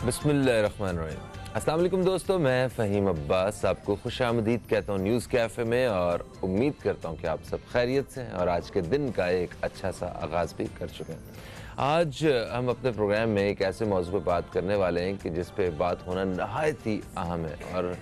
बिस्मिल्लाहिर्रहमानिर्रहीम। अस्सलाम वालेकुम दोस्तों, मैं फ़हीम अब्बास आपको खुशामदीद कहता हूँ न्यूज़ कैफ़े में, और उम्मीद करता हूँ कि आप सब खैरियत से हैं और आज के दिन का एक अच्छा सा आगाज़ भी कर चुके हैं। आज हम अपने प्रोग्राम में एक ऐसे मौज़ू पर बात करने वाले हैं कि जिस पे बात होना नहायत ही अहम है, और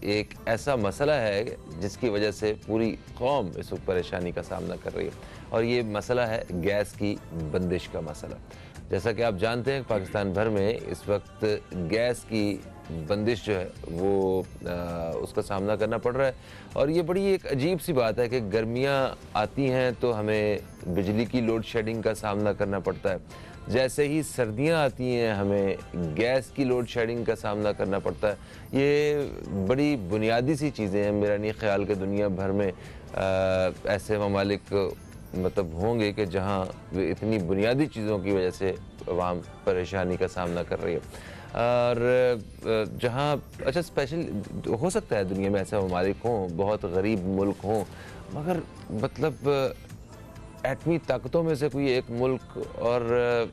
एक ऐसा मसला है जिसकी वजह से पूरी कौम इस वक्त परेशानी का सामना कर रही है, और ये मसला है गैस की बंदिश का मसला। जैसा कि आप जानते हैं पाकिस्तान भर में इस वक्त गैस की बंदिश जो है वो उसका सामना करना पड़ रहा है, और ये बड़ी एक अजीब सी बात है कि गर्मियाँ आती हैं तो हमें बिजली की लोड शेडिंग का सामना करना पड़ता है, जैसे ही सर्दियाँ आती हैं हमें गैस की लोड शेडिंग का सामना करना पड़ता है। ये बड़ी बुनियादी सी चीज़ें हैं। मेरा नहीं ख्याल कि दुनिया भर में ऐसे ममालिक मतलब होंगे कि जहाँ इतनी बुनियादी चीज़ों की वजह से अवाम परेशानी का सामना कर रही है, और जहाँ अच्छा स्पेशल हो सकता है दुनिया में ऐसे ममालिक हों, बहुत गरीब मुल्क हों, मगर मतलब एटमी ताकतों में से कोई एक मुल्क, और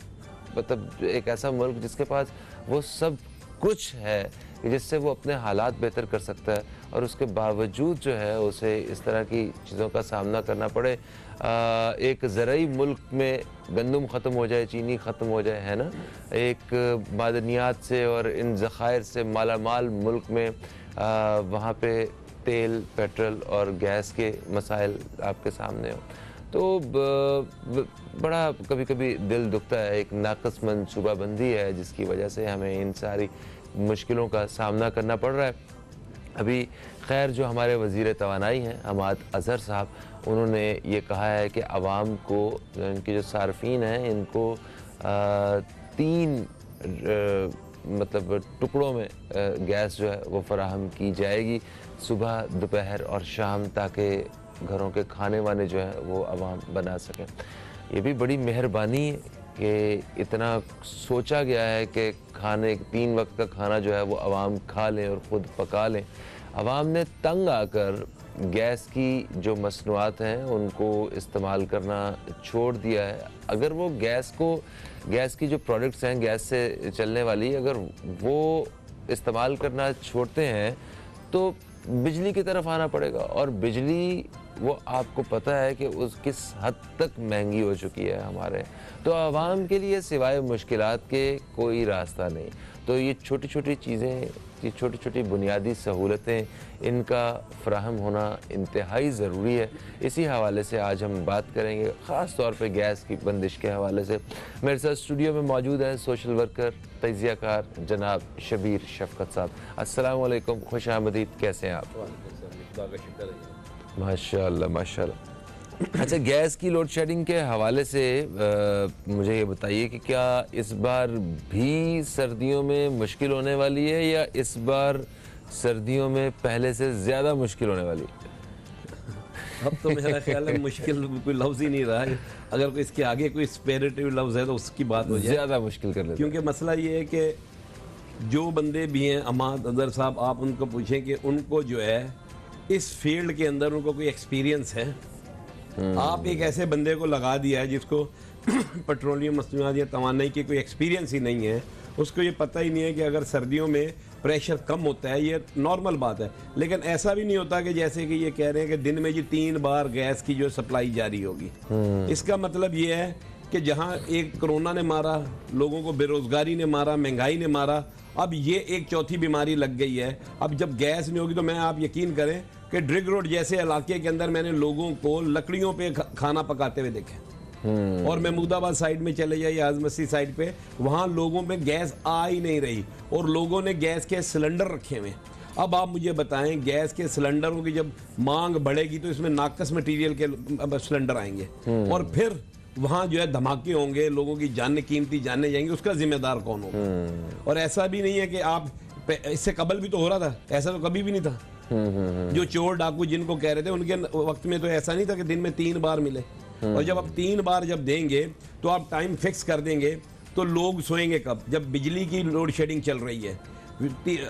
मतलब एक ऐसा मुल्क जिसके पास वो सब कुछ है कि जिससे वो अपने हालात बेहतर कर सकता है, और उसके बावजूद जो है उसे इस तरह की चीज़ों का सामना करना पड़े। एक ज़रई मुल्क में गंदम ख़त्म हो जाए, चीनी ख़त्म हो जाए, है ना, एक मादनियात से और इन ज़खायर से मालामाल मुल्क में वहाँ पे तेल, पेट्रोल और गैस के मसाइल आपके सामने हो, तो बड़ा कभी कभी दिल दुखता है। एक नाक़िस मनसूबाबंदी है जिसकी वजह से हमें इन सारी मुश्किलों का सामना करना पड़ रहा है। अभी खैर जो हमारे वज़ीर तवानाई हैं हमाद अज़हर साहब, उन्होंने ये कहा है कि आवाम को, इनके जो सार्फिन हैं, इनको 3 मतलब टुकड़ों में गैस जो है वो फ़राहम की जाएगी, सुबह, दोपहर और शाम, ताकि घरों के खाने वाने जो है वो आवाम बना सकें। ये भी बड़ी मेहरबानी है कि इतना सोचा गया है कि खाने 3 वक्त का खाना जो है वो आवाम खा लें और ख़ुद पका लें। आवाम ने तंग आकर गैस की जो मसनूआत हैं उनको इस्तेमाल करना छोड़ दिया है। अगर वो गैस की जो प्रोडक्ट्स हैं गैस से चलने वाली, अगर वो इस्तेमाल करना छोड़ते हैं तो बिजली की तरफ आना पड़ेगा, और बिजली वो आपको पता है कि उस किस हद तक महंगी हो चुकी है हमारे, तो आवाम के लिए सिवाय मुश्किलात के कोई रास्ता नहीं। तो ये छोटी छोटी चीज़ें, ये छोटी छोटी बुनियादी सहूलतें, इनका फ़राहम होना इंतहाई ज़रूरी है। इसी हवाले से आज हम बात करेंगे, ख़ास तौर पे गैस की बंदिश के हवाले से। मेरे साथ स्टूडियो में मौजूद हैं सोशल वर्कर, तजियाकार जनाब शबीर शफ़क़त साहब। अस्सलामु अलैकुम, खुश आमदीद, कैसे हैं आप? माशाअल्लाह माशाअल्लाह। अच्छा, गैस की लोड शेडिंग के हवाले से मुझे ये बताइए कि क्या इस बार भी सर्दियों में मुश्किल होने वाली है, या इस बार सर्दियों में पहले से ज़्यादा मुश्किल होने वाली है? अब तो मेरा ख्याल है मुश्किल कोई लफ्ज़ ही नहीं रहा है। अगर कोई इसके आगे कोई स्पेरेटिव लफ्ज़ है तो उसकी बात हो जाए, ज़्यादा मुश्किल कर लेते। क्योंकि मसला ये है कि जो बंदे भी हैं, अहमद अज़हर साहब, आप उनको पूछें कि उनको जो है इस फील्ड के अंदर उनको कोई एक्सपीरियंस है। आप एक ऐसे बंदे को लगा दिया है जिसको पेट्रोलियम मसनूआत या तवानाई की कोई एक्सपीरियंस ही नहीं है, उसको ये पता ही नहीं है कि अगर सर्दियों में प्रेशर कम होता है, ये नॉर्मल बात है। लेकिन ऐसा भी नहीं होता कि जैसे कि ये कह रहे हैं कि दिन में जी 3 बार गैस की जो सप्लाई जारी होगी। इसका मतलब ये है कि जहाँ एक कोरोना ने मारा लोगों को, बेरोजगारी ने मारा, महंगाई ने मारा, अब ये एक चौथी बीमारी लग गई है। अब जब गैस नहीं होगी तो मैं, आप यकीन करें कि ड्रिग रोड जैसे इलाके के अंदर मैंने लोगों को लकड़ियों पे खाना पकाते हुए देखे। और महमूदाबाद साइड में चले जाइए, आजमसी साइड पे, वहाँ लोगों में गैस आ ही नहीं रही, और लोगों ने गैस के सिलेंडर रखे हुए। अब आप मुझे बताएं, गैस के सिलेंडरों की जब मांग बढ़ेगी तो इसमें नाकस मटेरियल के सिलेंडर आएंगे, और फिर वहाँ जो है धमाके होंगे, लोगों की जानें, कीमती जाने जाएंगी, उसका जिम्मेदार कौन होगा? और ऐसा भी नहीं है कि आप, इससे कबल भी तो हो रहा था, ऐसा तो कभी भी नहीं था। जो चोर डाकू जिनको कह रहे थे उनके वक्त में तो ऐसा नहीं था कि दिन में 3 बार मिले। और जब आप 3 बार जब देंगे तो आप टाइम फिक्स कर देंगे, तो लोग सोएंगे कब? जब बिजली की लोड शेडिंग चल रही है,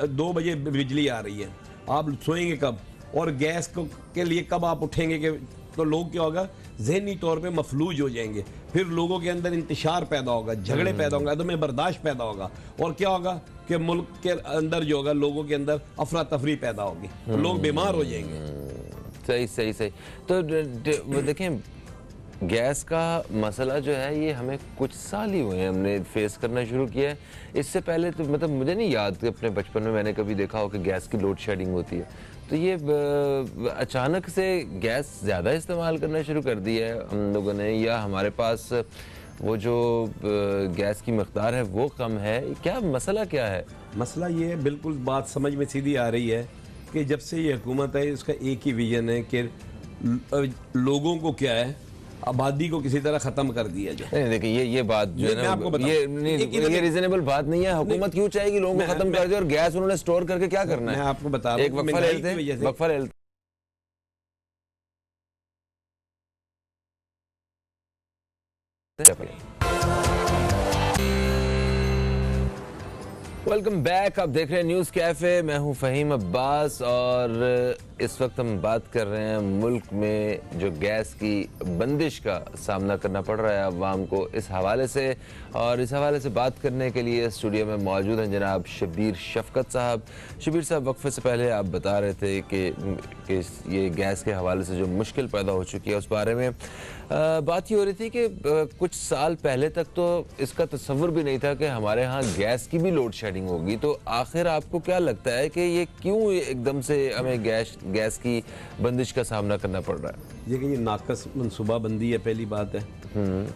2 बजे बिजली आ रही है, आप सोएंगे कब? और गैस को के लिए कब आप उठेंगे कि तो लोग क्या होगा, ज़हनी तौर पे मफलूज हो जाएंगे, फिर लोगों के अंदर इंतशार पैदा होगा, झगड़े पैदा होंगे, अदम बर्दाश्त पैदा होगा, और क्या होगा कि मुल्क के अंदर जो होगा लोगों के अंदर अफरा तफरी पैदा होगी, तो लोग बीमार हो जाएंगे। सही सही सही। तो वो देखें, गैस का मसला जो है ये हमें कुछ साल ही हुए हैं हमने फेस करना शुरू किया है। इससे पहले तो मतलब मुझे नहीं याद कि अपने बचपन में मैंने कभी देखा हो कि गैस की लोड शेडिंग होती है। तो ये अचानक से गैस ज़्यादा इस्तेमाल करना शुरू कर दी है हम लोगों ने, या हमारे पास वो जो गैस की मकदार है वो कम है, क्या मसला क्या है? मसला ये है, बिल्कुल बात समझ में सीधी आ रही है कि जब से ये हुकूमत है इसका एक ही विजन है कि लोगों को क्या है, आबादी को किसी तरह खत्म कर दिया जाए। नहीं देखिए, ये बात जो है ना, ये रीजनेबल बात नहीं है। हुकूमत क्यों चाहेगी लोगों को खत्म कर दे, और गैस उन्होंने स्टोर करके क्या करना है? मैं आपको बता रहा हूं, एक वक्फा ले लेते हैं, वक्फा ले लेते हैं। वेलकम बैक, आप देख रहे हैं न्यूज़ कैफ़े, मैं हूं फ़हीम अब्बास, और इस वक्त हम बात कर रहे हैं मुल्क में जो गैस की बंदिश का सामना करना पड़ रहा है अवाम को, इस हवाले से। और इस हवाले से बात करने के लिए स्टूडियो में मौजूद हैं जनाब शब्बीर शफकत साहब। शब्बीर साहब, वक्फे से पहले आप बता रहे थे कि ये गैस के हवाले से जो मुश्किल पैदा हो चुकी है उस बारे में बात ये हो रही थी कि कुछ साल पहले तक तो इसका तस्वुर भी नहीं था कि हमारे यहाँ गैस की भी लोड शेडिंग होगी। तो आखिर आपको क्या लगता है कि ये क्यों एकदम से हमें गैस की बंदिश का सामना करना पड़ रहा है? ये नाकस मनसूबाबंदी है, पहली बात है।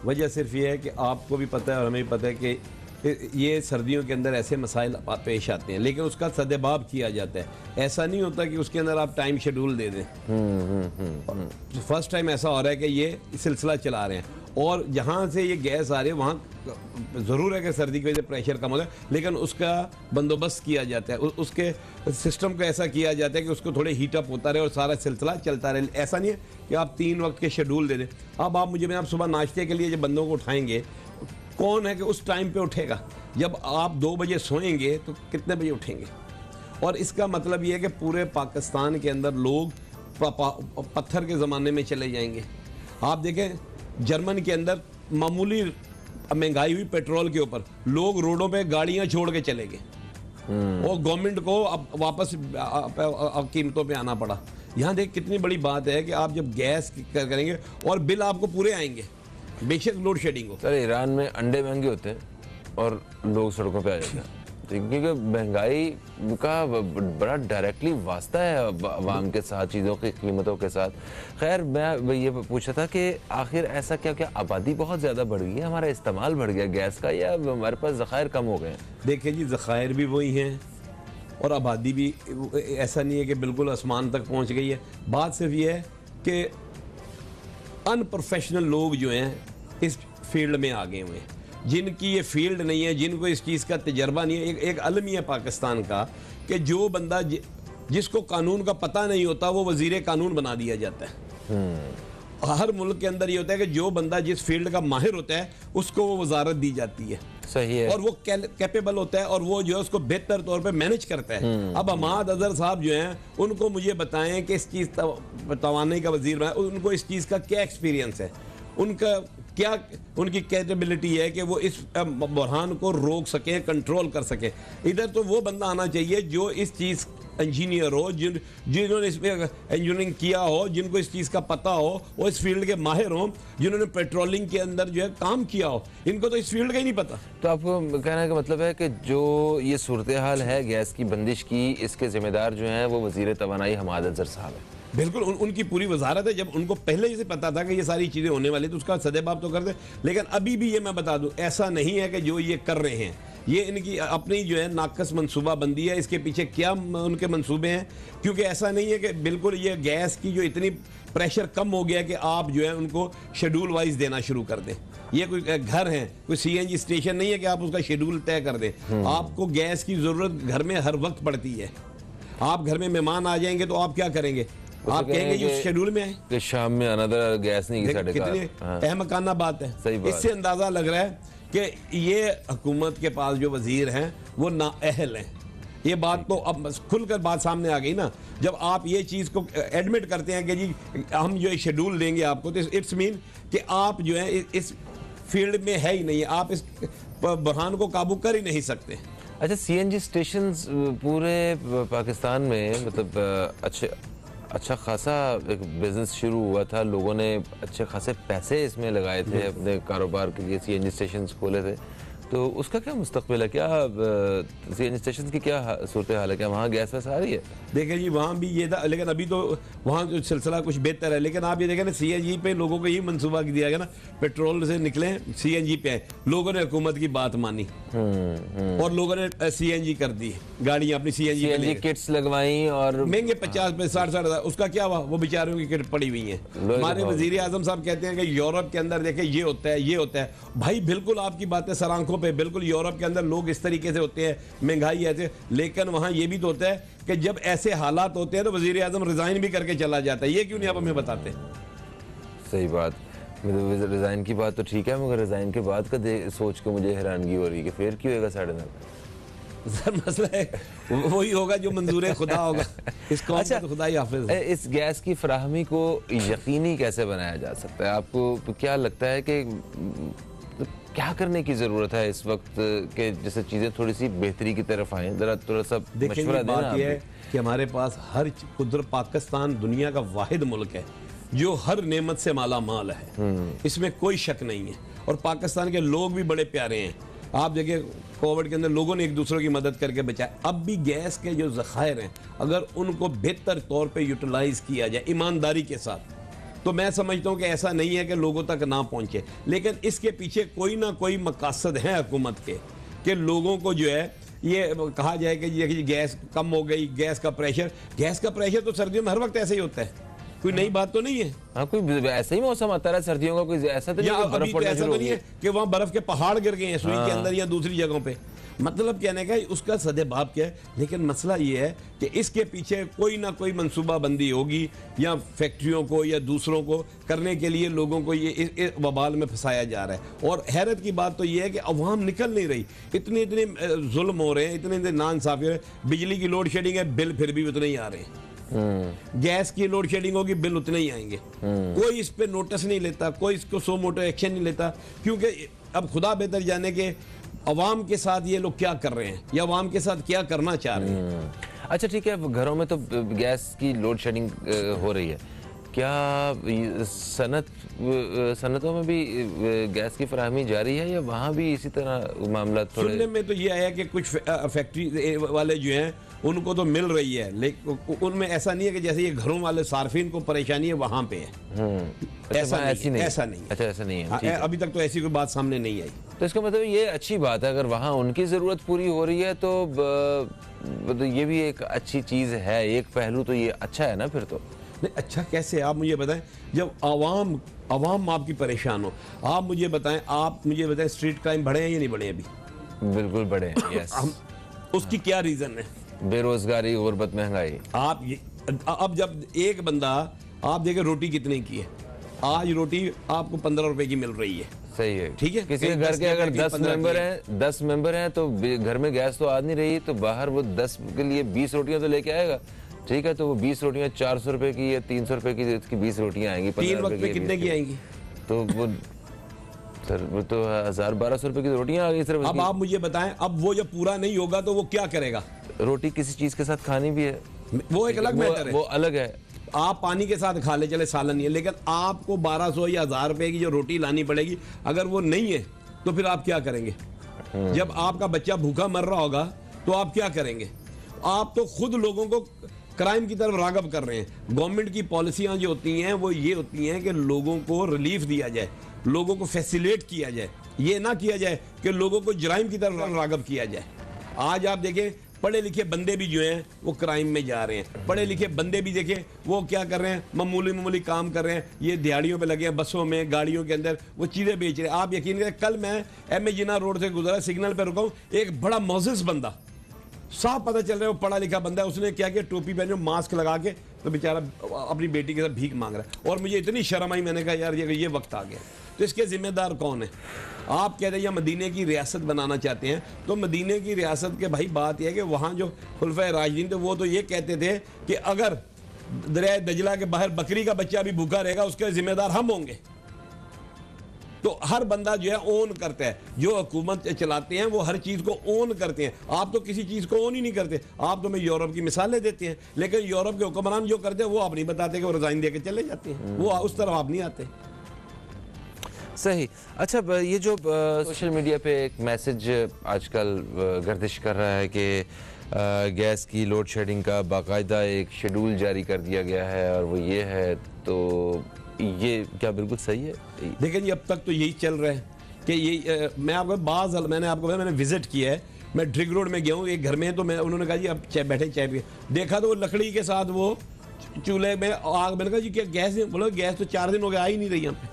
वजह सिर्फ ये है कि आपको भी पता है और हमें भी पता है कि ये सर्दियों के अंदर ऐसे मसाइल पेश आते हैं, लेकिन उसका सदेबाब किया जाता है। ऐसा नहीं होता कि उसके अंदर आप टाइम शेड्यूल दे दें। फर्स्ट टाइम ऐसा हो रहा है कि ये सिलसिला चला रहे हैं, और जहाँ से ये गैस आ रही है वहाँ ज़रूर है कि सर्दी की वजह से प्रेशर कम होता है, लेकिन उसका बंदोबस्त किया जाता है, उसके सिस्टम को ऐसा किया जाता है कि उसको थोड़े हीटअप होता रहे और सारा सिलसिला चलता रहे। ऐसा नहीं है कि आप 3 वक्त के शेड्यूल दे दें। अब आप मुझे, मैं आप सुबह नाश्ते के लिए जब बंदों को उठाएंगे, कौन है कि उस टाइम पे उठेगा? जब आप 2 बजे सोएंगे तो कितने बजे उठेंगे? और इसका मतलब ये है कि पूरे पाकिस्तान के अंदर लोग पत्थर के ज़माने में चले जाएंगे। आप देखें, जर्मन के अंदर मामूली महंगाई हुई पेट्रोल के ऊपर, लोग रोडों पे गाड़ियां छोड़ के चले गए, और गवर्नमेंट को अब वापस कीमतों पे आना पड़ा। यहाँ देख कितनी बड़ी बात है कि आप जब गैस करेंगे और बिल आपको पूरे आएंगे, बेशक लोड शेडिंग हो। सर, ईरान में अंडे महंगे होते हैं और लोग सड़कों पे आ जाते हैं, क्योंकि महंगाई का बड़ा डायरेक्टली वास्ता है अवाम के साथ, चीज़ों की कीमतों के साथ। खैर, मैं ये पूछा था कि आखिर ऐसा क्या आबादी बहुत ज़्यादा बढ़ गई है, हमारा इस्तेमाल बढ़ गया गैस का, या हमारे पास ज़खायर कम हो गए हैं? देखिए जी, ज़खायर भी वही हैं और आबादी भी, ऐसा नहीं है कि बिल्कुल आसमान तक पहुँच गई है। बात सिर्फ ये है कि अनप्रोफेशनल लोग जो हैं इस फील्ड में आ गए हुए हैं, जिनकी ये फील्ड नहीं है, जिनको इस चीज़ का तजर्बा नहीं है। एक अलम ही है पाकिस्तान का कि जो बंदा जिसको कानून का पता नहीं होता वो वजीर कानून बना दिया जाता है। हर मुल्क के अंदर ये होता है कि जो बंदा जिस फील्ड का माहिर होता है उसको वो वजारत दी जाती है। सही है। और वो कैपेबल होता है और वो जो है उसको बेहतर तौर पे मैनेज करता है। अब हमाद अजहर साहब जो हैं, उनको मुझे बताएं कि इस चीज़ तवानाई का वजीर बनाए, उनको इस चीज़ का क्या एक्सपीरियंस है, उनका क्या उनकी कैपेबिलिटी है कि वो इस बुरहान को रोक सकें, कंट्रोल कर सकें। इधर तो वो बंदा आना चाहिए जो इस चीज़ इंजीनियर हो, जिन्होंने इसमें इंजीनियरिंग किया हो, जिनको इस चीज़ का पता हो, वो इस फील्ड के माहिर हों, जिन्होंने पेट्रोलिंग के अंदर जो है काम किया हो। इनको तो इस फील्ड का ही नहीं पता। तो आपको कहने का मतलब है कि जो ये सूरत हाल है गैस की बंदिश की, इसके जिम्मेदार जो हैं वो वज़ीर तवानाई हमाद अजहर साहब हैं? बिल्कुल, उनकी पूरी वजारत है। जब उनको पहले से पता था कि ये सारी चीज़ें होने वाली तो उसका सदेबाब तो कर दे। लेकिन अभी भी ये मैं बता दूं, ऐसा नहीं है कि जो ये कर रहे हैं ये इनकी अपनी जो है नाकस मनसूबा बंदी है। इसके पीछे क्या उनके मंसूबे हैं? क्योंकि ऐसा नहीं है कि बिल्कुल ये गैस की जो इतनी प्रेशर कम हो गया कि आप जो है उनको शेड्यूल वाइज देना शुरू कर दें। ये कोई घर है, कोई CNG स्टेशन नहीं है कि आप उसका शेड्यूल तय कर दें। आपको गैस की ज़रूरत घर में हर वक्त पड़ती है। आप घर में मेहमान आ जाएंगे तो आप क्या करेंगे? आप कहेंगे ये शेड्यूल में है कि शाम में अनदर गैस नहीं, कितनी अहमकाना बात है। इससे अंदाजा लग रहा है कि ये हुकूमत के पास जो वजीर हैं वो नाअहल हैं। ये बात तो अब खुलकर बात सामने आ गई ना। जब आप ये चीज को एडमिट करते हैं कि जी हम जो शेड्यूल देंगे आपको, तो इट्स मीन कि आप जो है इस फील्ड में है ही नहीं है, आप इस बुरहान को काबू कर ही नहीं सकते। अच्छा, सीएनजी स्टेशंस पूरे पाकिस्तान में मतलब अच्छा खासा एक बिजनेस शुरू हुआ था, लोगों ने अच्छे खासे पैसे इसमें लगाए थे अपने कारोबार के लिए, सीएनजी स्टेशंस खोले थे, तो उसका क्या मुस्तकबिल है? क्या सीएनजी स्टेशन की क्या सूरत हाल है? क्या वहाँ गैस वैस आ रही है? देखिए जी, वहाँ भी ये था, लेकिन अभी तो वहाँ जो सिलसिला कुछ बेहतर है। लेकिन आप ये देखें ना, सीएनजी पे लोगों को यही मंसूबा दिया गया ना, पेट्रोल से निकले सीएनजी पे आए। लोगों ने हुकूमत की बात मानी और लोगों ने सीएनजी कर दी, गाड़ियाँ अपनी सीएनजी किट्स लगवाई और महंगे 50-60 हज़ार। उसका क्या हुआ? वो बेचारों की किट पड़ी हुई है। हमारे वजीर आजम साहब कहते हैं कि यूरोप के अंदर देखे ये होता है, ये होता है। भाई बिल्कुल आपकी बात है, सरांखों पे बिल्कुल यूरोप के अंदर लोग इस तरीके से होते हैं, महंगाई ऐसे। लेकिन वहाँ ये भी तो होता है कि जब ऐसे हालात होते हैं तो वजीर आजम रिजाइन भी करके चला जाता है। ये क्यों नहीं आप हमें बताते? सही बात, रिजाइन की बात तो ठीक है, मगर रिजाइन के बाद का सोच के मुझे हैरानगी हो रही है कि फिर क्यों होगा 9.5। सर मसला है वही होगा जो मंजूर खुदा होगा। इस कौम अच्छा, तो खुदा ही हाफिज है। इस गैस की फराहमी को यकीनी कैसे बनाया जा सकता है? आपको क्या लगता है कि क्या करने की जरूरत है इस वक्त के जैसे चीजें थोड़ी सी बेहतरी की तरफ आए? जरा थोड़ा सा मशवरा देना। बात यह है कि हमारे पास हर कुदरत, पाकिस्तान दुनिया का वाहिद मुल्क है जो हर नेमत से माला माल है, इसमें कोई शक नहीं है। और पाकिस्तान के लोग भी बड़े प्यारे हैं। आप देखिए कोविड के अंदर लोगों ने एक दूसरे की मदद करके बचाया। अब भी गैस के जो ज़खायर हैं, अगर उनको बेहतर तौर पे यूटिलाइज किया जाए ईमानदारी के साथ, तो मैं समझता हूँ कि ऐसा नहीं है कि लोगों तक ना पहुँचे। लेकिन इसके पीछे कोई ना कोई मकासद है हुकूमत के, कि लोगों को जो है ये कहा जाए कि ये गैस कम हो गई, गैस का प्रेशर तो सर्दियों में हर वक्त ऐसे ही होता है। कोई नई बात तो नहीं है। हाँ, कोई ऐसा ही मौसम आता है सर्दियों का, कोई ऐसा तो नहीं बर्फ पड़ना शुरू हो गई है कि वहाँ बर्फ के पहाड़ गिर गए हैं सुई के अंदर या दूसरी जगहों पे। मतलब कहने का उसका सदेबाब क्या है। लेकिन मसला ये है कि इसके पीछे कोई ना कोई मनसूबाबंदी होगी, या फैक्ट्रियों को या दूसरों को करने के लिए लोगों को ये वबाल में फंसाया जा रहा है। और हैरत की बात तो ये है कि अवाम निकल नहीं रही। इतने जुल्म हो रहे हैं, इतने नाइंसाफी हो रहे हैं। बिजली की लोड शेडिंग है, बिल फिर भी उतने ही आ रहे हैं। गैस की लोड शेडिंग होगी, बिल उतने ही आएंगे। कोई इस पे नोटिस नहीं लेता, कोई इसको सो मोटो एक्शन नहीं लेता, क्योंकि अब खुदा बेहतर जाने के अवाम के साथ ये लोग क्या कर रहे हैं या अवाम के साथ क्या करना चाह रहे हैं। अच्छा ठीक है, घरों में तो गैस की लोड शेडिंग हो रही है, क्या सनतों में भी गैस की फराहमी जारी है या वहाँ भी इसी तरह मामला? थोड़े सुनने में तो ये आया कि कुछ फैक्ट्री वाले जो हैं उनको तो मिल रही है, लेकिन उनमें ऐसा नहीं है कि जैसे ये घरों वाले सार्फिन को परेशानी है वहाँ पे है। ऐसा नहीं, ऐसा नहीं। अच्छा, ऐसा नहीं है। अभी तक तो ऐसी कोई बात सामने नहीं आई। तो इसका मतलब ये अच्छी बात है, अगर वहाँ उनकी ज़रूरत पूरी हो रही है तो ये भी एक अच्छी चीज़ है। एक पहलू तो ये अच्छा है ना फिर तो। नहीं, अच्छा कैसे? आप मुझे बताएं, जब आवाम आपकी परेशान हो, आप मुझे बताएं स्ट्रीट क्राइम बढ़े हैं या नहीं बढ़े अभी? बिल्कुल बढ़े हैं। यस। उसकी क्या रीज़न है? बेरोजगारी, गुर्बत, महंगाई। अब जब एक बंदा, आप देखें रोटी कितने की है आज, रोटी आपको 15 रुपए की मिल रही है। सही है, ठीक है। किसी के घर के अगर 10 मेंबर हैं तो घर में गैस तो आ नहीं रही, तो बाहर वो 10 के लिए 20 रोटियां तो लेके आएगा। ठीक है, तो वो 20 रोटियां 400 रुपए की या 300 रुपए की, इसकी 20 रोटियां आएंगी। 3 वक्त में कितने की आएंगी? तो वो सर वो तो 1000-1200 रुपए की रोटियां आ गई सिर्फ। अब आप मुझे बताएं, अब वो जब पूरा नहीं होगा तो वो क्या करेगा? रोटी किसी चीज के साथ खानी भी है, वो एक अलग मैटर है, वो अलग है। आप पानी के साथ खा ले, चले सालन नहीं है, लेकिन आपको 1200 या 1000 रुपए की जो रोटी लानी पड़ेगी, अगर वो नहीं है तो फिर आप क्या करेंगे? जब आपका बच्चा भूखा मर रहा होगा तो आप क्या करेंगे? आप तो खुद लोगों को क्राइम की तरफ रागब कर रहे हैं। गवर्नमेंट की पॉलिसियां जो होती हैं वो ये होती हैं कि लोगों को रिलीफ दिया जाए, लोगों को फैसिलेट किया जाए, ये ना किया जाए कि लोगों को जराइम की तरफ रागब किया जाए। आज आप देखें, पढ़े लिखे बंदे भी जो हैं वो क्राइम में जा रहे हैं। पढ़े लिखे बंदे भी देखें वो क्या कर रहे हैं, मामूली काम कर रहे हैं, ये दिहाड़ियों पे लगे हैं, बसों में, गाड़ियों के अंदर वो चीज़ें बेच रहे हैं। आप यकीन करें, कल मैं एम ए जिन्ना रोड से गुजरा, सिग्नल पे रुका हूँ, एक बड़ा मोजिस बंदा, साफ पता चल रहा है वो पढ़ा लिखा बंदा है। उसने क्या किया, टोपी पहने, मास्क लगा के, तो बेचारा अपनी बेटी के साथ भीख मांग रहा है। और मुझे इतनी शर्म आई, मैंने कहा यार ये वक्त आ गया। तो इसके जिम्मेदार कौन है? आप कह रहे हैं या मदीने की रियासत बनाना चाहते हैं, तो मदीने की रियासत के भाई बात यह है कि वहाँ जो खुलफाए राशिदीन थे वो तो ये कहते थे कि अगर दरिया दजला के बाहर बकरी का बच्चा भी भूखा रहेगा उसके जिम्मेदार हम होंगे। तो हर बंदा जो है ओन करता है, जो हुकूमत चलाते हैं वो हर चीज़ को ओन करते हैं। आप तो किसी चीज़ को ओन ही नहीं करते। आप तो मैं यूरोप की मिसालें देते हैं, लेकिन यूरोप के हुक्मरान जो करते हैं वो आप नहीं बताते कि वो रिजाइन दे के चले जाते हैं, वो उस तरफ आप नहीं आते। सही। अच्छा, ये जो सोशल मीडिया पे एक मैसेज आजकल गर्दिश कर रहा है कि गैस की लोड शेडिंग का बाकायदा एक शेड्यूल जारी कर दिया गया है और वो ये है, तो ये क्या बिल्कुल सही है? देखिए जी, अब तक तो यही चल रहा है कि ये मैंने आपको मैंने विजिट किया है। मैं ड्रिग रोड में गया हूँ एक घर में, तो मैं उन्होंने कहा जी अब बैठे चाय पिए, देखा तो वो लकड़ी के साथ वो चूल्हे में आग, मैंने कहा जी क्या गैस नहीं? बोलो गैस तो 4 दिन हो गए आ ही नहीं रही यहाँ पे।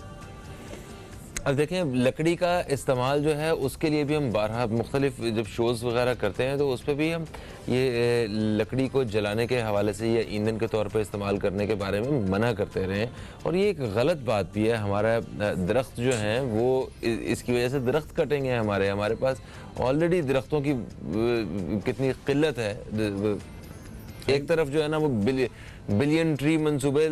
अब देखें, लकड़ी का इस्तेमाल जो है उसके लिए भी हम बारहा मुख्तलिफ जब शोज़ वगैरह करते हैं तो उस पर भी हम ये लकड़ी को जलाने के हवाले से या ईंधन के तौर पर इस्तेमाल करने के बारे में मना करते रहे हैं, और ये एक गलत बात भी है। हमारा दरख्त जो हैं वो इसकी वजह से दरख्त कटेंगे हमारे पास ऑलरेडी दरख्तों की कितनी किल्लत है। एक तरफ जो है ना वो बिलियन ट्री मंसूबे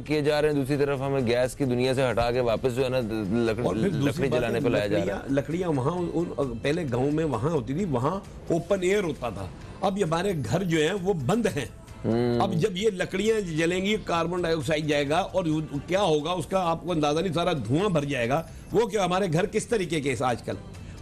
किए जा रहे हैं, दूसरी तरफ हमें गैस की दुनिया से हटा के वापस जो है ना लकड़ी जलाने को लाया जा रहा है। लकड़ियाँ वहाँ पहले गाँव में वहाँ होती थी, वहाँ ओपन एयर होता था। अब ये हमारे घर जो है वो बंद हैं। अब जब ये लकड़ियां जलेंगी कार्बन डाइऑक्साइड जाएगा और क्या होगा उसका आपको अंदाजा नहीं, सारा धुआं भर जाएगा। वो क्या हमारे घर किस तरीके के आजकल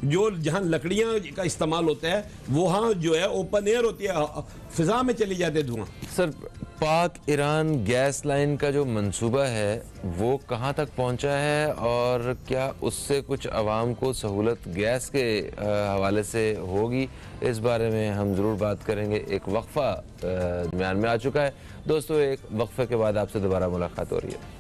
जो जहां लकड़ियां का इस्तेमाल होता है वहां जो है ओपन एयर होती है, फिजा में चली जाते धुआं। सर, पाक ईरान गैस लाइन का जो मंसूबा है वो कहां तक पहुंचा है और क्या उससे कुछ आवाम को सहूलत गैस के हवाले से होगी? इस बारे में हम ज़रूर बात करेंगे। एक वक्फा दरमियान में आ चुका है दोस्तों, एक वक्फे के बाद आपसे दोबारा मुलाकात हो रही है।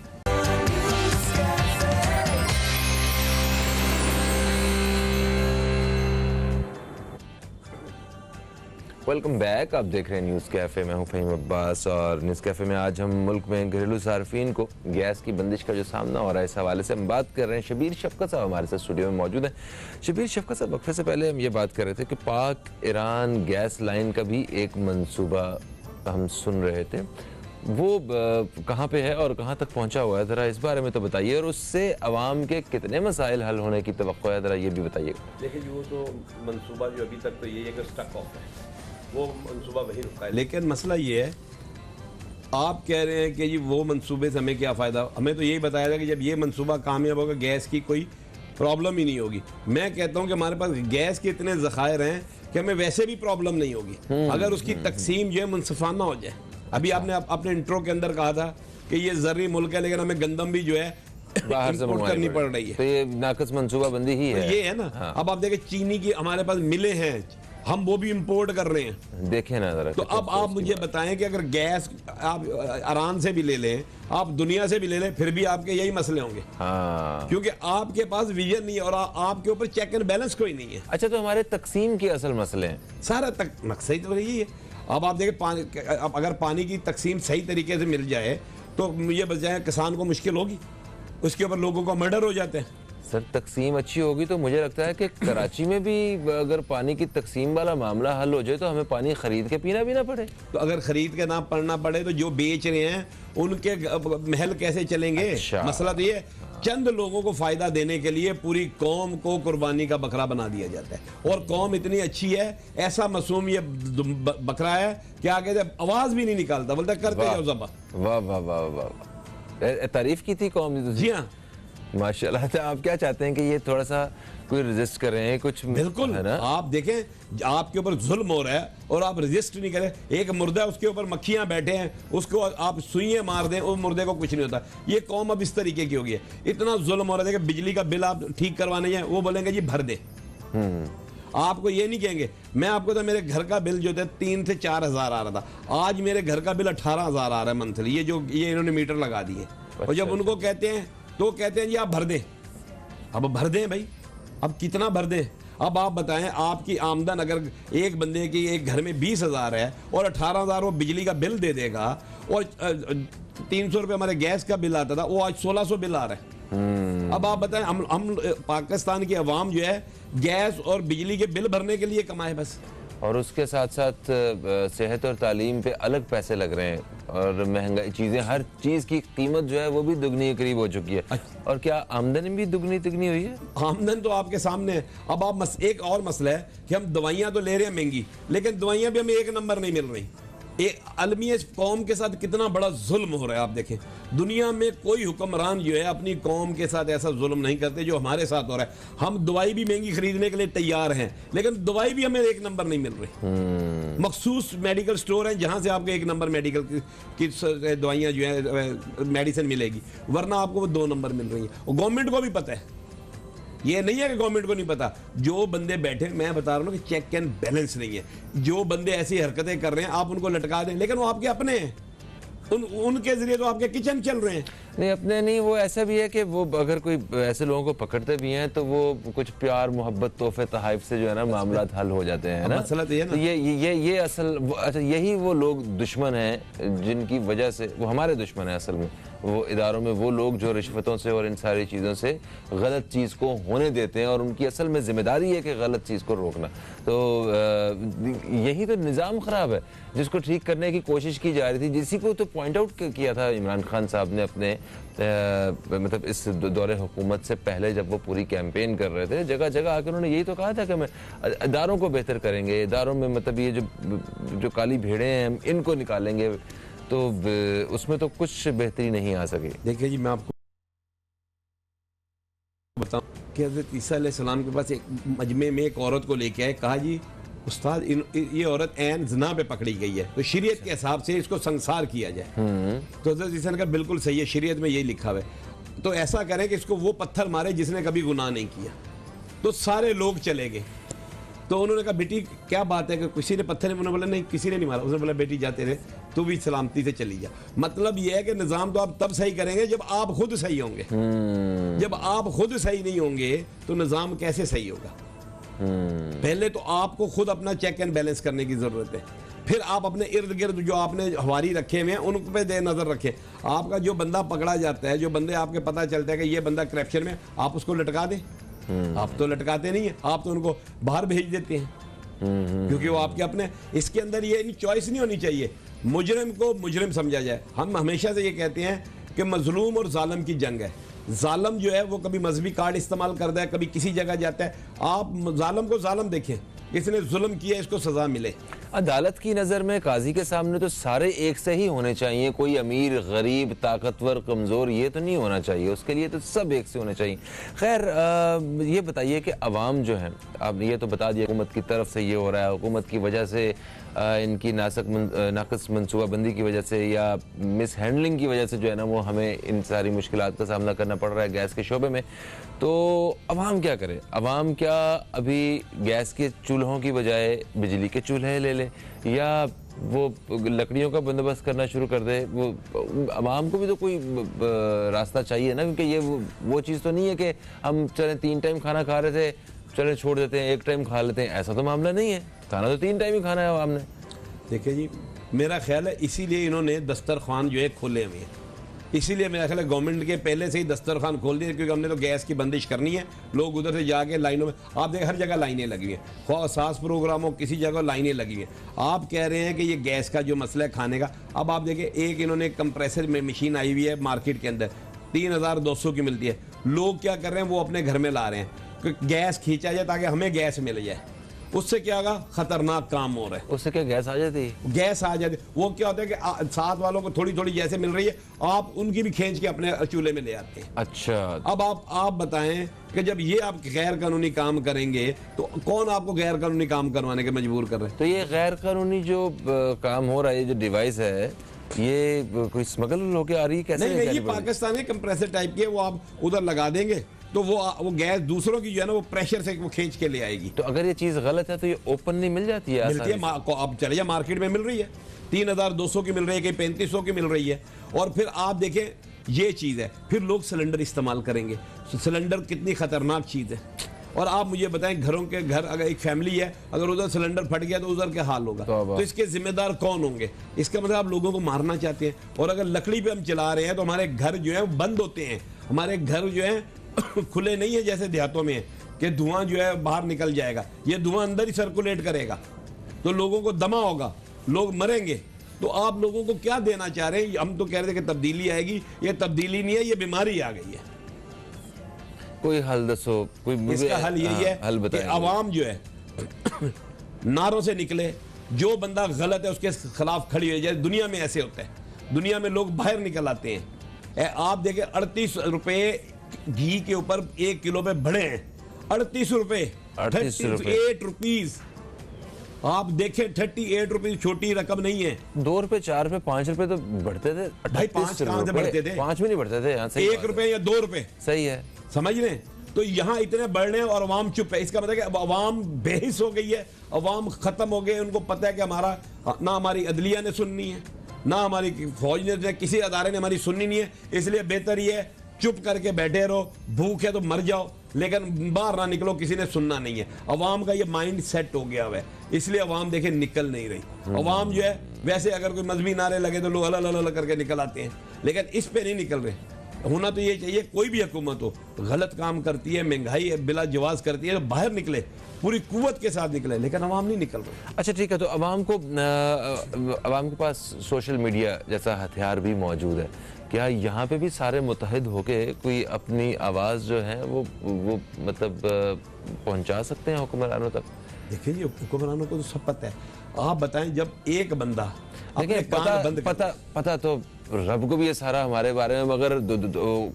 वेलकम बैक, आप देख रहे हैं न्यूज़ कैफ़े। मैं हूं फ़हीम अब्बास और न्यूज़ कैफ़े में आज हम मुल्क में घरेलू सार्फिन को गैस की बंदिश का जो सामना हो रहा है इस हवाले से हम बात कर रहे हैं। शबीर शफकत साहब हमारे साथ स्टूडियो में मौजूद हैं। शबीर शफकत साहब, वक्फे से पहले हम ये बात कर रहे थे कि पाक ईरान गैस लाइन का भी एक मंसूबा हम सुन रहे थे, वो कहाँ पे है और कहाँ तक पहुँचा हुआ है? ज़रा इस बारे में तो बताइए, और उससे आवाम के कितने मसाइल हल होने की तवक्को है, ज़रा ये भी बताइएगा। देखिए, वो तो मंसूबा जो अभी तक तो ये है कि स्टक ऑफ है, वो मंसूबा वही रुका है। लेकिन मसला ये है, आप कह रहे हैं कि जी वो मंसूबे से हमें क्या फ़ायदा? हमें तो यही बताया था कि जब ये मंसूबा कामयाब होगा गैस की कोई प्रॉब्लम ही नहीं होगी। मैं कहता हूं कि हमारे पास गैस के इतने ज़खायर हैं कि हमें वैसे भी प्रॉब्लम नहीं होगी अगर उसकी तकसीम जो है मुनसिफाना हो जाए। अभी आपने अपने इंट्रो के अंदर कहा था कि ये ज़र्री मुल्क है लेकिन हमें गंदम भी जो है बाहर से इंपोर्ट करनी पड़ रही है, तो ये नाकस मंसूबाबंदी ही है। ये है ना। हाँ। अब आप देखें, चीनी की हमारे पास मिलें हैं, हम वो भी इंपोर्ट कर रहे हैं। देखें ना जरा। तो अब आप मुझे बताएं कि अगर गैस आप ईरान से भी ले लें, आप दुनिया से भी ले लें, फिर भी आपके यही मसले होंगे। हाँ, क्योंकि आपके पास विजन नहीं है और आपके ऊपर चेक एंड बैलेंस कोई नहीं है। अच्छा, तो हमारे तकसीम के असल मसले हैं, सारा मकसद तो यही है। अब आप देखें, पानी, अब अगर पानी की तकसीम सही तरीके से मिल जाए तो मुझे बजाय किसान को मुश्किल होगी, उसके ऊपर लोगों का मर्डर हो जाते हैं। सर, तकसीम अच्छी होगी तो मुझे लगता है कि कराची में भी अगर पानी की तकसीम वाला मामला हल हो जाए तो हमें पानी खरीद के पीना भी ना पड़े। तो अगर खरीद के ना पड़ना पड़े तो जो बेच रहे हैं उनके महल कैसे चलेंगे? अच्छा। मसला तो ये, चंद लोगों को फायदा देने के लिए पूरी कौम को कुर्बानी का बकरा बना दिया जाता है। और कौम इतनी अच्छी है, ऐसा मासूम ये बकरा है कि आगे जब आवाज भी नहीं निकालता, बोलता करते जाओ ज़बा। वाह वाह वाह वाह, तारीफ की थी कौम ने। जी हाँ, माशाल्लाह। तो आप क्या चाहते हैं कि ये थोड़ा सा कोई रेजिस्ट करें कुछ? बिल्कुल है ना। आप देखें, आपके ऊपर जुल्म हो रहा है और आप रेजिस्ट नहीं करें। एक मुर्दा, उसके ऊपर मक्खियां बैठे हैं, उसको आप सुइयां मार दें, उस मुर्दे को कुछ नहीं होता। ये कौम अब इस तरीके की होगी है। इतना जुल्म हो रहा है कि बिजली का बिल आप ठीक करवाने जाए, वो बोलेंगे जी भर दे। आपको ये नहीं कहेंगे। मैं आपको तो मेरे घर का बिल जो था 3 से 4 हज़ार आ रहा था, आज मेरे घर का बिल 18 हज़ार आ रहा है मंथली। ये इन्होंने मीटर लगा दिए। और जब उनको कहते हैं तो कहते हैं जी आप भर दें। अब भर दें भाई, अब कितना भर दें? अब आप बताएं, आपकी आमदन अगर एक बंदे की एक घर में 20 हज़ार है और 18 हज़ार वो बिजली का बिल दे देगा, और 300 रुपये हमारे गैस का बिल आता था, वो आज 1600 बिल आ रहा है। अब आप बताएं, हम पाकिस्तान की अवाम जो है गैस और बिजली के बिल भरने के लिए कमाए बस, और उसके साथ साथ सेहत और तालीम पे अलग पैसे लग रहे हैं, और महंगाई चीज़ें, हर चीज़ की कीमत जो है वो भी दुगनी के करीब हो चुकी है। और क्या आमदनी भी दुगनी तिगनी हुई है? आमदन तो आपके सामने है। अब आप एक और मसला है कि हम दवाइयाँ तो ले रहे हैं महंगी, लेकिन दवाइयाँ भी हमें एक नंबर नहीं मिल रही। एक अलमी कौम के साथ कितना बड़ा जुल्म हो रहा है। आप देखें, दुनिया में कोई हुक्मरान जो है अपनी कौम के साथ ऐसा जुल्म नहीं करते जो हमारे साथ हो रहा है। हम दवाई भी महंगी खरीदने के लिए तैयार हैं, लेकिन दवाई भी हमें एक नंबर नहीं मिल रही। मखसूस मेडिकल स्टोर हैं जहां से आपको एक नंबर मेडिकल की दवाइयां जो है मेडिसिन मिलेगी, वरना आपको वो 2 नंबर मिल रही है। और गवर्नमेंट को भी पता है, ये नहीं है कि गवर्नमेंट को नहीं पता। जो बंदे बैठे, मैं बता रहा हूँ कि चेक एंड बैलेंस नहीं है। जो बंदे ऐसी हरकतें कर रहे हैं आप उनको लटका दें, लेकिन वो आपके अपने हैं, उनके जरिए तो आपके किचन चल रहे हैं। नहीं, अपने नहीं, वो ऐसा भी है कि वो अगर कोई ऐसे लोगों को पकड़ते भी हैं तो वो कुछ प्यार मोहब्बत तोहफे तहाइफ से जो है ना मामला हल हो जाते हैं ना। मसला तो ये ना, तो ये असल अच्छा, यही वो लोग दुश्मन हैं जिनकी वजह से वो हमारे दुश्मन हैं असल में। वो इदारों में वो लोग जो रिश्वतों से और इन सारी चीज़ों से गलत चीज़ को होने देते हैं, और उनकी असल में जिम्मेदारी है कि गलत चीज़ को रोकना। तो यही तो निज़ाम ख़राब है जिसको ठीक करने की कोशिश की जा रही थी, जिसी को तो पॉइंट आउट किया था इमरान खान साहब ने अपने मतलब इस दौरे हुकूमत से पहले, जब वो पूरी कैंपेन कर रहे थे। जगह जगह आकर उन्होंने यही तो कहा था कि मैं इदारों को बेहतर करेंगे, इदारों में मतलब ये जो काली भेड़ें हैं इनको निकालेंगे। तो उसमें तो कुछ बेहतरी नहीं आ सकी। देखिए जी, मैं आपको बताऊं कि हज़रत ईसा अलैहिस्सलाम के पास एक मजमे में एक औरत को लेके आए, कहा जी उस्ताद ये औरत ऐन ज़िना पे पकड़ी गई है, तो शरीयत के हिसाब से इसको संसार किया जाए। तो हज़रत ईसा ने कहा बिल्कुल सही है, शरीयत में यही लिखा हुआ है। तो ऐसा करें कि इसको वो पत्थर मारे जिसने कभी गुनाह नहीं किया। तो सारे लोग चले गए। तो उन्होंने कहा बेटी क्या बात है कि किसी ने पत्थर, उन्होंने बोला नहीं किसी ने नहीं मारा। उसने बोला बेटी जाते रहे, तू भी सलामती से चली जा। मतलब यह है कि निज़ाम तो आप तब सही करेंगे जब आप खुद सही होंगे। जब आप खुद सही नहीं होंगे तो निज़ाम कैसे सही होगा? पहले तो आपको खुद अपना चेक एंड बैलेंस करने की जरूरत है। फिर आप अपने इर्द गिर्द जो आपने हवारी रखे हुए हैं उन पे दे नजर रखें। आपका जो बंदा पकड़ा जाता है, जो बंदे आपके पता चलता है कि ये बंदा करप्शन में, आप उसको लटका दें। आप तो लटकाते नहीं है, आप तो उनको बाहर भेज देते हैं क्योंकि वो आपके अपने। इसके अंदर ये चॉइस नहीं होनी चाहिए, मुजरिम को मुजरिम समझा जाए। हम हमेशा से ये कहते हैं कि मजलूम और जालिम की जंग है। जालिम जो है वो कभी मजहबी कार्ड इस्तेमाल करता है, कभी किसी जगह जाता है। आप जालिम को जालिम देखें, इसने जुल्म किया इसको सजा मिले। अदालत की नज़र में काजी के सामने तो सारे एक से ही होने चाहिए, कोई अमीर गरीब ताकतवर कमज़ोर ये तो नहीं होना चाहिए, उसके लिए तो सब एक से होने चाहिए। खैर ये बताइए कि अवाम जो है, आप ये तो बता दिया हुकूमत की तरफ से ये हो रहा है, हुकूमत की वजह से इनकी नाकस मनसूबाबंदी की वजह से या मिस हैंडलिंग की वजह से जो है ना वो हमें इन सारी मुश्किलात का सामना करना पड़ रहा है गैस के शोबे में। तो अवाम क्या करे? अवाम क्या अभी गैस के चूल्हों की बजाय बिजली के चूल्हे ले ले, या वो लकड़ियों का बंदोबस्त करना शुरू कर दे? वो अवाम को भी तो कोई रास्ता चाहिए ना, क्योंकि ये वो चीज़ तो नहीं है कि हम चलें 3 टाइम खाना खा रहे थे, चलें छोड़ देते हैं 1 टाइम खा लेते हैं, ऐसा तो मामला नहीं है। खाना तो 3 टाइम ही खाना है आवाम ने। देखिए जी, मेरा ख्याल है इसीलिए इन्होंने दस्तरखान जो है खोले हुए हैं। इसीलिए मेरा ख्याल है गवर्नमेंट के पहले से ही दस्तरखान खोल दिए, क्योंकि हमने तो गैस की बंदिश करनी है। लोग उधर से जाके लाइनों में, आप देखें हर जगह लाइनें लगी हुई हैं, ख्वाह सास प्रोग्राम हो किसी जगह लाइनें लगी हुई हैं। आप कह रहे हैं कि ये गैस का जो मसला है खाने का, अब आप देखें एक इन्होंने कंप्रेसर में मशीन आई हुई है मार्केट के अंदर 3200 की मिलती है। लोग क्या कर रहे हैं, वो अपने घर में ला रहे हैं कि गैस खींचा जाए ताकि हमें गैस मिल जाए। उससे क्या होगा, खतरनाक काम हो रहा है। उससे क्या गैस आ जाती है? गैस आ जाती, वो क्या होता है कि साथ वालों को थोड़ी थोड़ी जैसे मिल रही है, आप उनकी भी खींच के अपने चूल्हे में ले आते हैं। अच्छा, अब आप बताएं कि जब ये आप गैर कानूनी काम करेंगे तो कौन आपको गैर कानूनी काम करवाने के मजबूर कर रहे हैं? तो ये गैर कानूनी जो काम हो रहा है, जो डिवाइस है, ये कोई स्मगल होके आ रही है? कैसे? नहीं, ये पाकिस्तानी कंप्रेसर टाइप की है, वो आप उधर लगा देंगे तो वो गैस दूसरों की जो है ना वो प्रेशर से वो खींच के ले आएगी। तो अगर ये चीज गलत है तो ये ओपन नहीं मिल जाती है? मिलती है, अब चले जाए मार्केट में मिल रही है, 3200 की मिल रही है, कहीं 3500 की मिल रही है। और फिर आप देखें ये चीज़ है, फिर लोग सिलेंडर इस्तेमाल करेंगे। सिलेंडर कितनी खतरनाक चीज़ है। और आप मुझे बताएं, घर अगर एक फैमिली है, अगर उधर सिलेंडर फट गया तो उधर क्या हाल होगा? तो इसके जिम्मेदार कौन होंगे? इसका मतलब आप लोगों को मारना चाहते हैं। और अगर लकड़ी पे हम चला रहे हैं तो हमारे घर जो है बंद होते हैं, हमारे घर जो है खुले नहीं है जैसे देहातों में है कि धुआं जो है बाहर निकल जाएगा, ये धुआं अंदर ही सर्कुलेट करेगा, तो लोगों को दमा होगा, लोग मरेंगे। तो आप लोगों को क्या देना चाह रहे हैं? हम तो कह रहे थे कि तब्दीली आएगी, ये तब्दीली नहीं है, ये बीमारी आ गई है। कोई हल दसो, कोई इसका हल यही है हल कि बताएं। आवाम जो है नारों से निकले, जो बंदा गलत है उसके खिलाफ खड़ी हो जाए। दुनिया में ऐसे होता है, दुनिया में लोग बाहर निकल आते हैं। आप देखें 38 रुपए घी के ऊपर 1 किलो पे बढ़े हैं, 38 रुपए, 38 रुपीज। आप देखें 38 रुपीज छोटी रकम नहीं है। 2 रुपए, 4 रुपए, 5 रुपए तो बढ़ते थे। भाई 5 कहां से बढ़ते थे? 5 भी नहीं बढ़ते थे यहाँ से। 1 रुपए या 2 रुपए, सही है, समझ रहे हैं? तो यहाँ इतने बढ़ रहे हैं और अवाम चुप है। इसका मतलब कि अब अवाम बेहिस हो गई है, अवाम खत्म हो गए। उनको पता है कि हमारा ना हमारी अदलिया ने सुननी है, ना हमारी फौज ने, किसी अदारे ने हमारी सुननी नहीं है। इसलिए बेहतर ये है चुप करके बैठे रहो, भूख है तो मर जाओ, लेकिन बाहर ना निकलो, किसी ने सुनना नहीं है। अवाम का ये माइंड सेट हो गया हुआ है, इसलिए अवाम देखे निकल नहीं रही। अवाम जो है वैसे अगर कोई मजहबी नारे लगे तो लोग अल करके निकल आते हैं, लेकिन इस पे नहीं निकल रहे। होना तो ये चाहिए, कोई भी हुकूमत हो गलत काम करती है, महंगाई बिला जवाज करती है, तो बाहर निकले, पूरी कुव्वत के साथ निकले, लेकिन अवाम नहीं निकल रही। अच्छा ठीक है, तो अवाम के पास सोशल मीडिया जैसा हथियार भी मौजूद है। क्या यहाँ पे भी सारे मुतहद होके कोई अपनी आवाज़ जो है वो मतलब पहुँचा सकते हैं हुक्मरानों तक? देखिए जी, हुक्मरानों को तो सब पता है। आप बताएं, जब एक बंदा देखिए, पता तो रब को भी ये सारा हमारे बारे में, मगर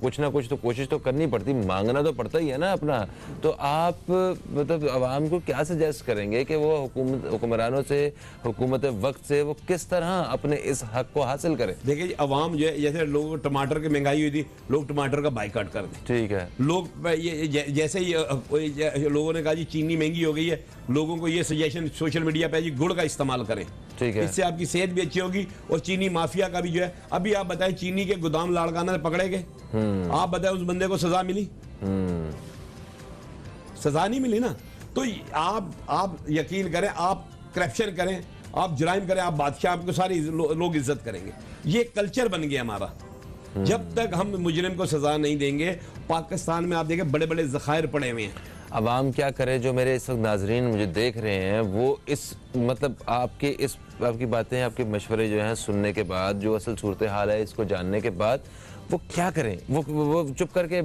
कुछ ना कुछ तो कोशिश तो करनी पड़ती, मांगना तो पड़ता ही है ना अपना। तो आप मतलब अवाम को क्या सजेस्ट करेंगे कि वो हुक्मरानों से, हुकूमत वक्त से वो किस तरह अपने इस हक को हासिल करें? देखिए जी, अवाम जो है, जैसे लोगों को टमाटर की महंगाई हुई थी, लोग टमाटर का बाइकाट कर दें। ठीक है, लोग ये जैसे ही लोगों ने कहा जी चीनी महंगी हो गई है, लोगों को ये सजेशन सोशल मीडिया पे जी गुड़ का इस्तेमाल करें, ठीक है, इससे आपकी सेहत भी अच्छी होगी। और चीनी माफिया का भी जो है, अभी आप बताएं चीनी के गोदाम लाड़काना से पकड़े गए, आप बताएं उस बंदे को सजा मिली? सजा नहीं मिली ना। तो आप यकीन करें, आप करप्शन करें, आप जुराइम करें, आप बादशाह, आपको सारी लोग इज्जत करेंगे। ये कल्चर बन गया हमारा। जब तक हम मुजरिम को सजा नहीं देंगे, पाकिस्तान में आप देखें बड़े बड़े जखायर पड़े हुए हैं। अवाम क्या करे? जो मेरे इस वक्त नाजरीन मुझे देख रहे हैं, वो इस मतलब आपकी बातें, आपके मशवरे जो हैं सुनने के बाद, जो असल सूरत हाल है इसको जानने के बाद, वो क्या करें? वो चुप करके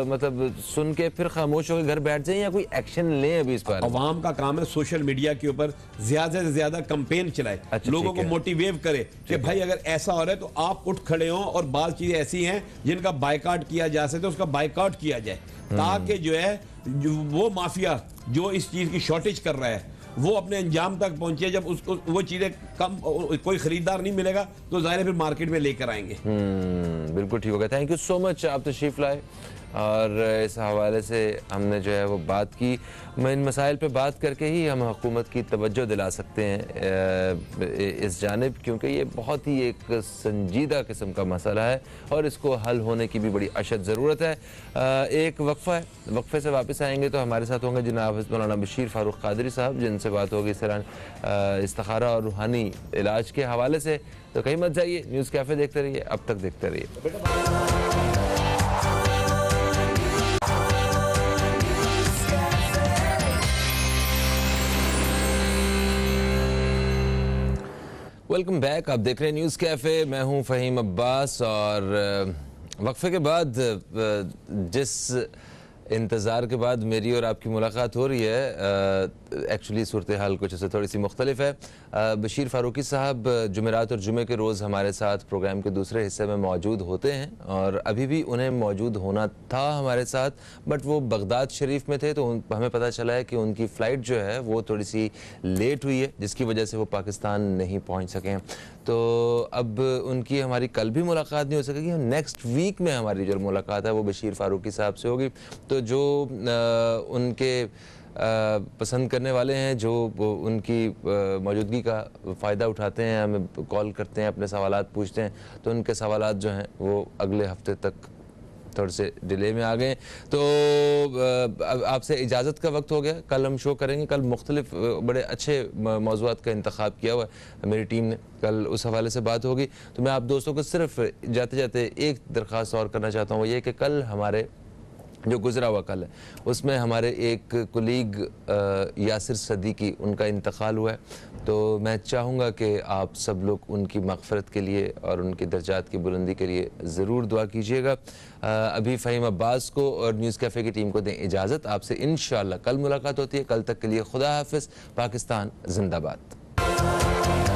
मतलब सुन के फिर खामोश होकर घर बैठ जाएं, या कोई एक्शन लें अभी इस पर? अवाम का काम है सोशल मीडिया के ऊपर ज्यादा से ज्यादा कैंपेन चलाए, अच्छा, लोगों को मोटिवेट करे कि भाई अगर ऐसा हो रहा है तो आप उठ खड़े हो, और बात चीजें ऐसी हैं जिनका बाइकाट किया जा सकता है, उसका बाइकाट किया जाए, ताकि जो है वो माफिया जो इस चीज की शॉर्टेज कर रहा है वो अपने अंजाम तक पहुंचे। जब उसको वो चीजें कम, कोई खरीदार नहीं मिलेगा तो जाहिर है फिर मार्केट में लेकर आएंगे। बिल्कुल ठीक होगा। थैंक यू सो मच, आप तशरीफ लाए और इस हवाले से हमने जो है वो बात की। इन मसाइल पे बात करके ही हम हुकूमत की तवज्जो दिला सकते हैं इस जानिब, क्योंकि ये बहुत ही एक संजीदा किस्म का मसला है और इसको हल होने की भी बड़ी अशद ज़रूरत है। एक वक्फ़ा है, वक्फ़े से वापस आएंगे तो हमारे साथ होंगे जनाब मौलाना बशीर फ़ारूक क़ादरी साहब, जिनसे बात होगी इस तरह इस्तिखारा और रूहानी इलाज के हवाले से। तो कहीं मत जाइए, न्यूज़ कैफ़े देखते रहिए, अब तक देखते रहिए। वेलकम बैक, आप देख रहे हैं न्यूज़ कैफ़े, मैं हूं फ़हीम अब्बास। और वक्फे के बाद जिस इंतज़ार के बाद मेरी और आपकी मुलाकात हो रही है, एक्चुअली सूरत हाल कुछ ऐसे थोड़ी सी मुख्तलिफ है। बशीर फ़ारूकी साहब जुमेरात और जुमे के रोज़ हमारे साथ प्रोग्राम के दूसरे हिस्से में मौजूद होते हैं और अभी भी उन्हें मौजूद होना था हमारे साथ, बट वो बगदाद शरीफ में थे, तो हमें पता चला है कि उनकी फ़्लाइट जो है वो थोड़ी सी लेट हुई है, जिसकी वजह से वो पाकिस्तान नहीं पहुँच सके हैं। तो अब उनकी हमारी कल भी मुलाकात नहीं हो सकेगी, नेक्स्ट वीक में हमारी जो मुलाकात है वो बशीर फ़ारूकी साहब से होगी। तो जो उनके पसंद करने वाले हैं, जो उनकी मौजूदगी का फ़ायदा उठाते हैं, हमें कॉल करते हैं, अपने सवालात पूछते हैं, तो उनके सवालात जो हैं वो अगले हफ्ते तक थोड़े से डिले में आ गए। तो आपसे इजाज़त का वक्त हो गया। कल हम शो करेंगे, कल मुख्तलिफ बड़े अच्छे मौज़ूआत का इंतखाब किया हुआ है मेरी टीम ने, कल उस हवाले से बात होगी। तो मैं आप दोस्तों को सिर्फ जाते जाते एक दरख्वास्त और करना चाहता हूँ, वो ये कि कल हमारे जो गुजरा हुआ कल है, उसमें हमारे एक कुलीग यासिर सदीकी, उनका इंतकाल हुआ है। तो मैं चाहूँगा कि आप सब लोग उनकी मग़फ़रत के लिए और उनकी दर्जात की बुलंदी के लिए ज़रूर दुआ कीजिएगा। अभी फ़हीम अब्बास को और न्यूज़ कैफ़े की टीम को दें इजाज़त। आपसे इंशाअल्लाह कल मुलाकात होती है। कल तक के लिए खुदा हाफ़िज़। पाकिस्तान ज़िंदाबाद।